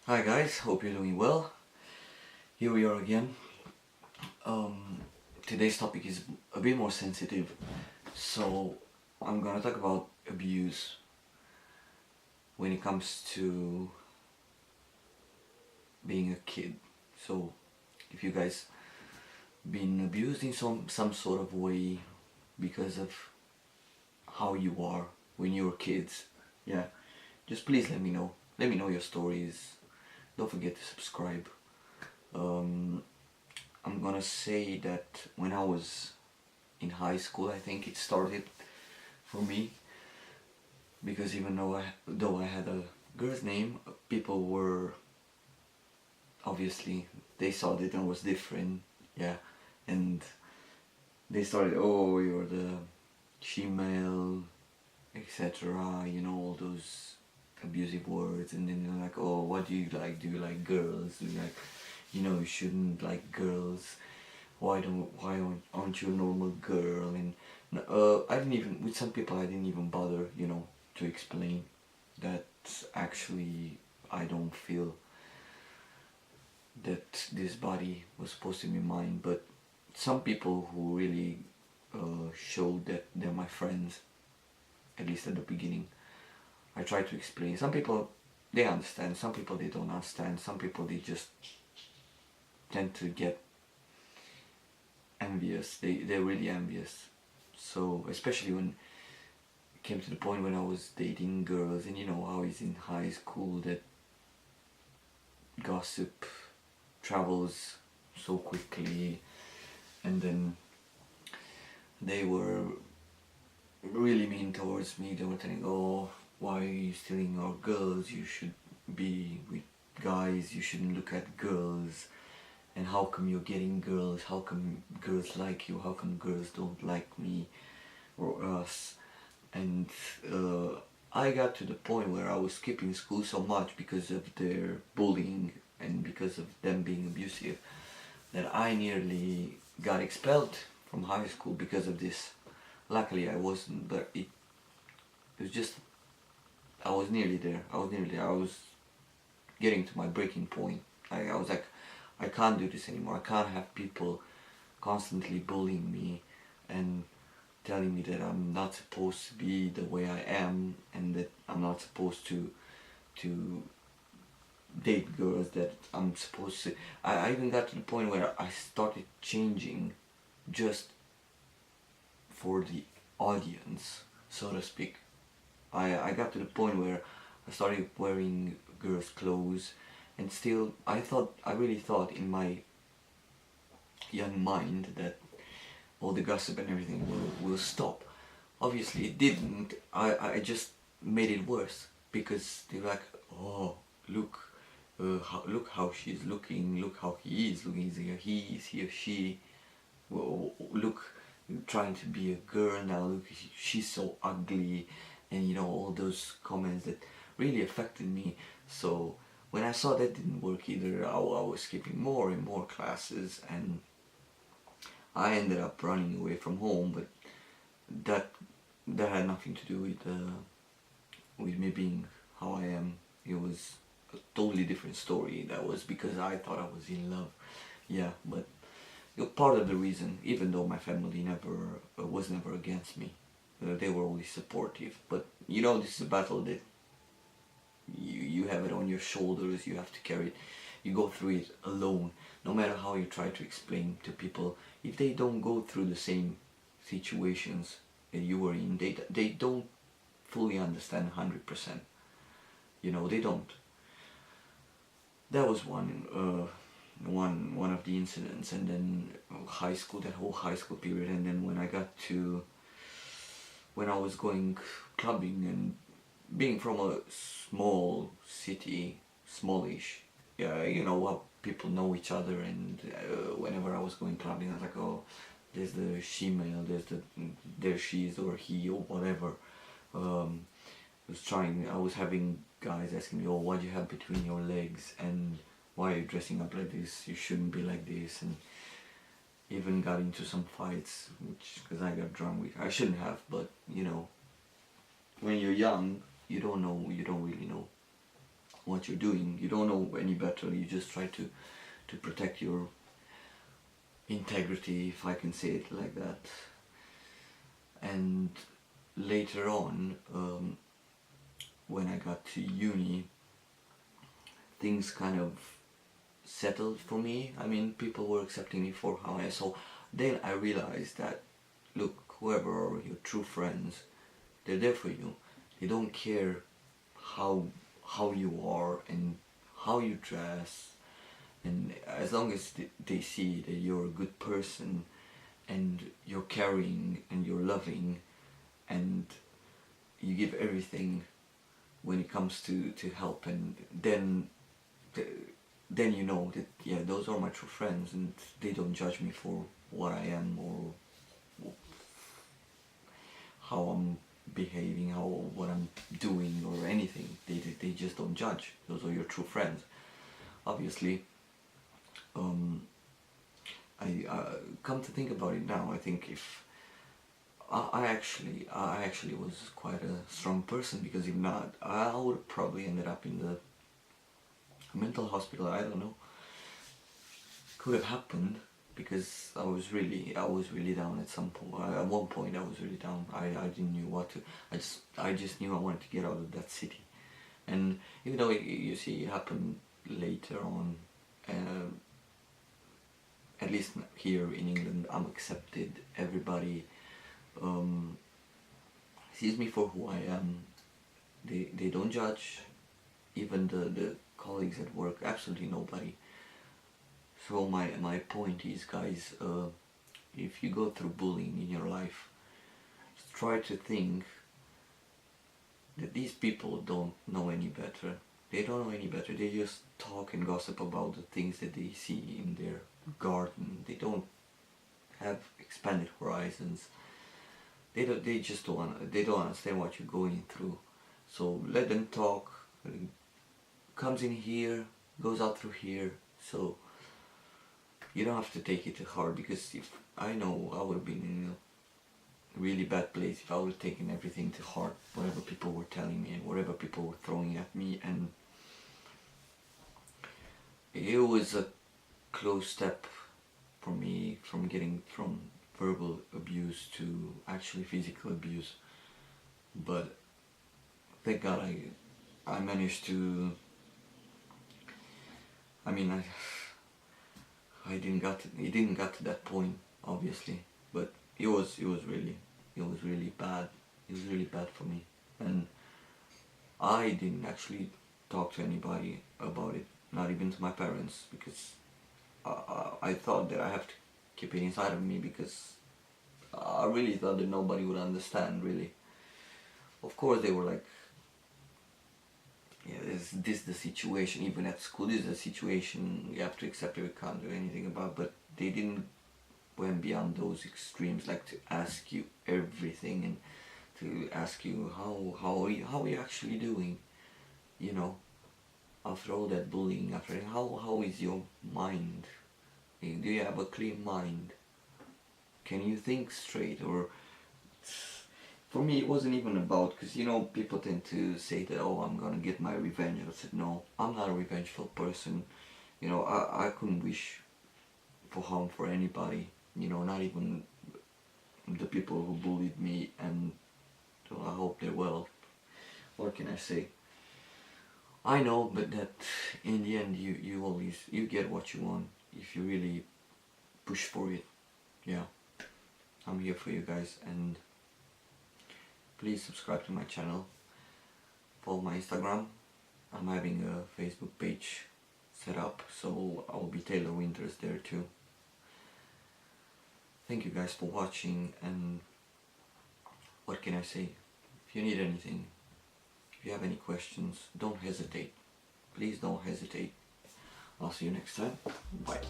Hi guys, hope you're doing well. Here we are again. Um, Today's topic is a bit more sensitive, so I'm gonna talk about abuse when it comes to being a kid. So, if you guys been abused in some sort of way because of how you are when you were kids, yeah, just please let me know. Let me know your stories. Don't forget to subscribe. Um, I'm gonna say that when I was in high school, I think it started for me because even though I had a girl's name, people were obviously they saw that I was different, yeah, and they started, oh, you're the she-male, etc. You know, all those abusive words, and then they're like, oh, what do you like? Do you like girls? Do you like, you shouldn't like girls. Why aren't you a normal girl? And I didn't even, with some people I didn't even bother, to explain that actually I don't feel that this body was supposed to be mine. But some people who really showed that they're my friends, at least at the beginning, I try to explain. Some people, they understand, some people they don't understand, some people they just tend to get envious. They're really envious. So especially when it came to the point when I was dating girls, and you know how it's in high school that gossip travels so quickly, and then they were really mean towards me. They were telling, oh, why are you stealing our girls? You should be with guys, you shouldn't look at girls. And how come you're getting girls? How come girls like you? How come girls don't like me or us? And I got to the point where I was skipping school so much because of their bullying and because of them being abusive that I nearly got expelled from high school because of this. Luckily I wasn't, but it was just, I was nearly there. I was getting to my breaking point. I was like, I can't do this anymore. I can't have people constantly bullying me and telling me that I'm not supposed to be the way I am, and that I'm not supposed to date girls, that I'm supposed to. I even got to the point where I started changing just for the audience, so to speak. I got to the point where I started wearing girls' clothes, and still I really thought in my young mind that all the gossip and everything will stop. Obviously it didn't. I just made it worse because they're like, oh, look, look how she's looking, look how he is looking, is he or she, well, look, trying to be a girl now, look, she's so ugly, and all those comments that really affected me. So when I saw that didn't work either, I was skipping more and more classes, and I ended up running away from home. But that that had nothing to do with me being how I am. It was a totally different story. That was because I thought I was in love. Yeah, but part of the reason, even though my family never was never against me, they were always supportive. But this is a battle that you have it on your shoulders. You have to carry it. You go through it alone. No matter how you try to explain to people, if they don't go through the same situations that you were in, they don't fully understand 100%. They don't. That was one of the incidents, and then high school, that whole high school period, and then when I was going clubbing, and being from a small city, smallish, yeah, how people know each other, and whenever I was going clubbing, I was like, oh, there's the she-male, there she is, or he, or whatever. Um, I was having guys asking me, oh, what do you have between your legs, and why are you dressing up like this, you shouldn't be like this, and even got into some fights, which, because I got drunk, I shouldn't have, but when you're young, you don't really know. what you're doing. You don't know any better. You just try to protect your integrity, if I can say it like that. And later on, when I got to uni, things kind of settled for me. I mean, people were accepting me for how I am. So then I realized that, look, whoever are your true friends, they're there for you. They don't care how you are and how you dress, and as long as they see that you're a good person and you're caring and you're loving and you give everything when it comes to help, and then you know that, yeah, those are my true friends and they don't judge me for what I am or how I'm behaving, what I'm doing or anything. They just don't judge. Those are your true friends. Obviously, I come to think about it now, I think if I actually was quite a strong person, because if not, I would probably ended up in the mental hospital. I don't know. Could have happened, because I was really down at some point. At one point I was really down. I didn't know what to. I just knew I wanted to get out of that city. And even though you see it happened later on, at least here in England, I'm accepted. Everybody sees me for who I am. They don't judge. Even the colleagues at work, absolutely nobody. So my point is, guys, if you go through bullying in your life, try to think that these people don't know any better. They don't know any better. They just talk and gossip about the things that they see in their garden. They don't have expanded horizons. They just don't understand what you're going through. So let them talk. Comes in here, goes out through here. So you don't have to take it to heart, because if I know I would have been in a really bad place if I would have taken everything to heart, whatever people were telling me and whatever people were throwing at me. And it was a close step for me from getting from verbal abuse to actually physical abuse. But thank God I managed to. I mean, it didn't got to that point, obviously, but it was really bad. It was really bad for me, and I didn't actually talk to anybody about it, not even to my parents, because I thought that I have to keep it inside of me, because I really thought that nobody would understand, really. Of course they were like, yeah, this is the situation, even at school, this is the situation, you have to accept it, we can't do anything about. But they didn't went beyond those extremes, like to ask you everything and to ask you how are you actually doing, you know, after all that bullying, after how is your mind, do you have a clear mind, can you think straight? Or for me it wasn't even about, because you know people tend to say that, oh, I'm gonna get my revenge. I said, no, I'm not a revengeful person. You know, I couldn't wish for harm for anybody, you know, not even the people who bullied me, and so I hope they're well. What can I say? I know, but that in the end you always get what you want if you really push for it. Yeah, I'm here for you guys, and please subscribe to my channel, follow my Instagram. I'm having a Facebook page set up, so I'll be Taylor Winters there too. Thank you guys for watching, and what can I say? If you need anything, if you have any questions, don't hesitate. Please don't hesitate. I'll see you next time. Bye.